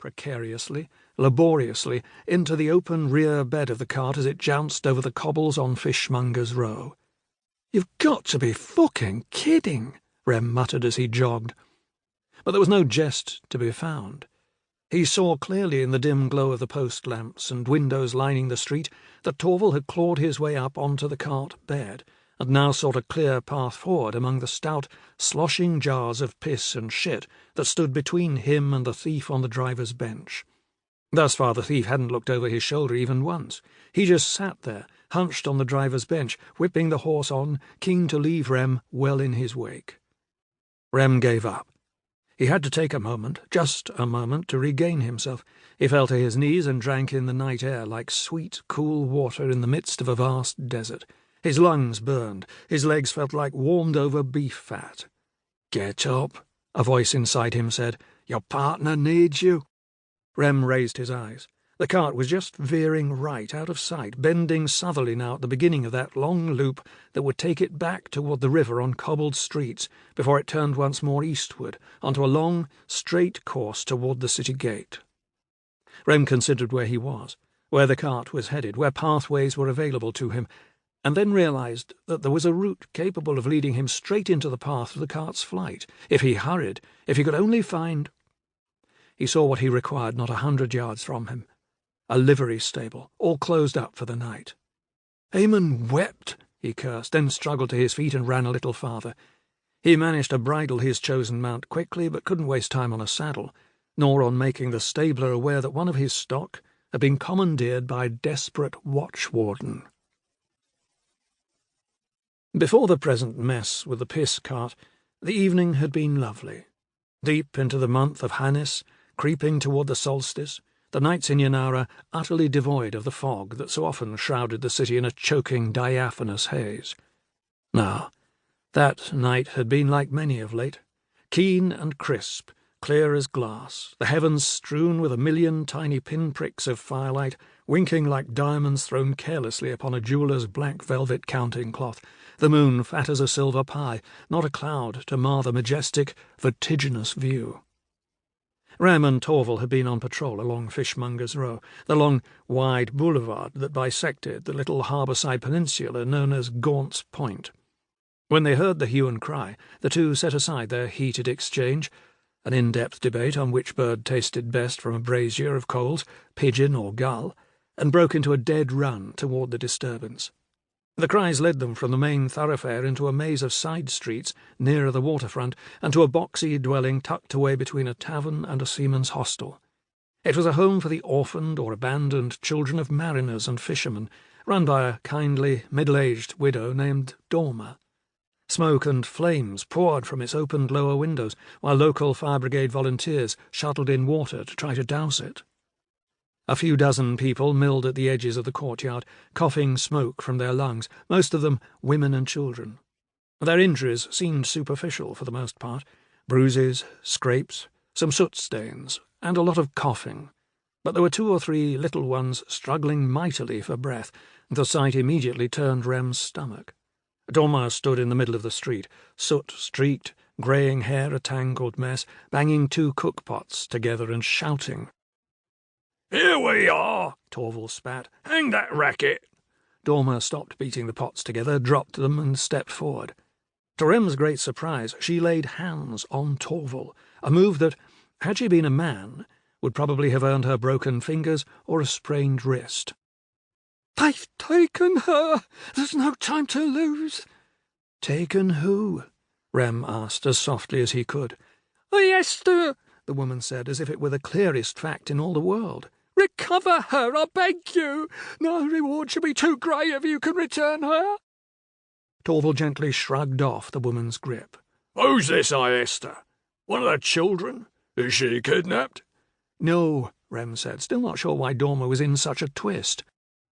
precariously, laboriously, into the open rear bed of the cart as it jounced over the cobbles on Fishmonger's Row. "You've got to be fucking kidding," Rem muttered as he jogged. But there was no jest to be found. He saw clearly in the dim glow of the post lamps and windows lining the street that Torval had clawed his way up onto the cart bed, and now sought a clear path forward among the stout, sloshing jars of piss and shit that stood between him and the thief on the driver's bench. Thus far the thief hadn't looked over his shoulder even once. He just sat there, hunched on the driver's bench, whipping the horse on, keen to leave Rem well in his wake. Rem gave up. He had to take a moment, just a moment, to regain himself. He fell to his knees and drank in the night air like sweet, cool water in the midst of a vast desert. His lungs burned. His legs felt like warmed-over beef fat. "Get up," a voice inside him said. "Your partner needs you." Rem raised his eyes. The cart was just veering right out of sight, bending southerly now at the beginning of that long loop that would take it back toward the river on cobbled streets before it turned once more eastward onto a long, straight course toward the city gate. Rem considered where he was, where the cart was headed, where pathways were available to him, and then realized that there was a route capable of leading him straight into the path of the cart's flight. If he hurried, if he could only find— He saw what he required not 100 yards from him. A livery stable, all closed up for the night. "Eamon wept," he cursed, then struggled to his feet and ran a little farther. He managed to bridle his chosen mount quickly, but couldn't waste time on a saddle, nor on making the stabler aware that one of his stock had been commandeered by a desperate watch-warden. Before the present mess with the piss cart, the evening had been lovely. Deep into the month of Hannis, creeping toward the solstice, the nights in Yanara utterly devoid of the fog that so often shrouded the city in a choking, diaphanous haze. Now, that night had been like many of late, keen and crisp, clear as glass, the heavens strewn with a million tiny pinpricks of firelight, winking like diamonds thrown carelessly upon a jeweller's black velvet counting cloth, the moon fat as a silver pie, not a cloud to mar the majestic, vertiginous view. Rem and Torval had been on patrol along Fishmonger's Row, the long, wide boulevard that bisected the little harbourside peninsula known as Gaunt's Point. When they heard the hue and cry, the two set aside their heated exchange, an in-depth debate on which bird tasted best from a brazier of coals, pigeon or gull, and broke into a dead run toward the disturbance. The cries led them from the main thoroughfare into a maze of side streets nearer the waterfront and to a boxy dwelling tucked away between a tavern and a seaman's hostel. It was a home for the orphaned or abandoned children of mariners and fishermen, run by a kindly, middle-aged widow named Dorma. Smoke and flames poured from its opened lower windows, while local fire brigade volunteers shuttled in water to try to douse it. A few dozen people milled at the edges of the courtyard, coughing smoke from their lungs, most of them women and children. Their injuries seemed superficial for the most part, bruises, scrapes, some soot stains, and a lot of coughing. But there were 2 or 3 little ones struggling mightily for breath. The sight immediately turned Rem's stomach. Dorma stood in the middle of the street, soot-streaked, greying hair a tangled mess, banging 2 cookpots together and shouting. "Here we are," Torval spat. "Hang that racket." Dorma stopped beating the pots together, dropped them, and stepped forward. To Rem's great surprise, she laid hands on Torval, a move that, had she been a man, would probably have earned her broken fingers or a sprained wrist. "They've taken her! There's no time to lose!" "Taken who?" Rem asked as softly as he could. "Esther," the woman said, as if it were the clearest fact in all the world. "Recover her, I beg you. No reward shall be too great if you can return her." Torval gently shrugged off the woman's grip. "Who's this Esther? One of the children? Is she kidnapped?" "No," Rem said, still not sure why Dorma was in such a twist.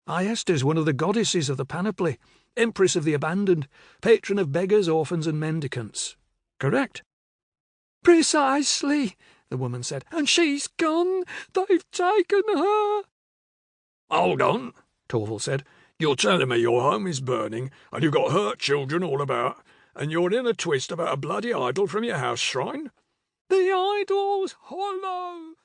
"Esther's one of the goddesses of the panoply, empress of the abandoned, patron of beggars, orphans, and mendicants. Correct?" "Precisely," the woman said. "And she's gone. They've taken her." "Hold on," Torval said. "You're telling me your home is burning, and you've got hurt children all about, and you're in a twist about a bloody idol from your house shrine?" "The idol's hollow,"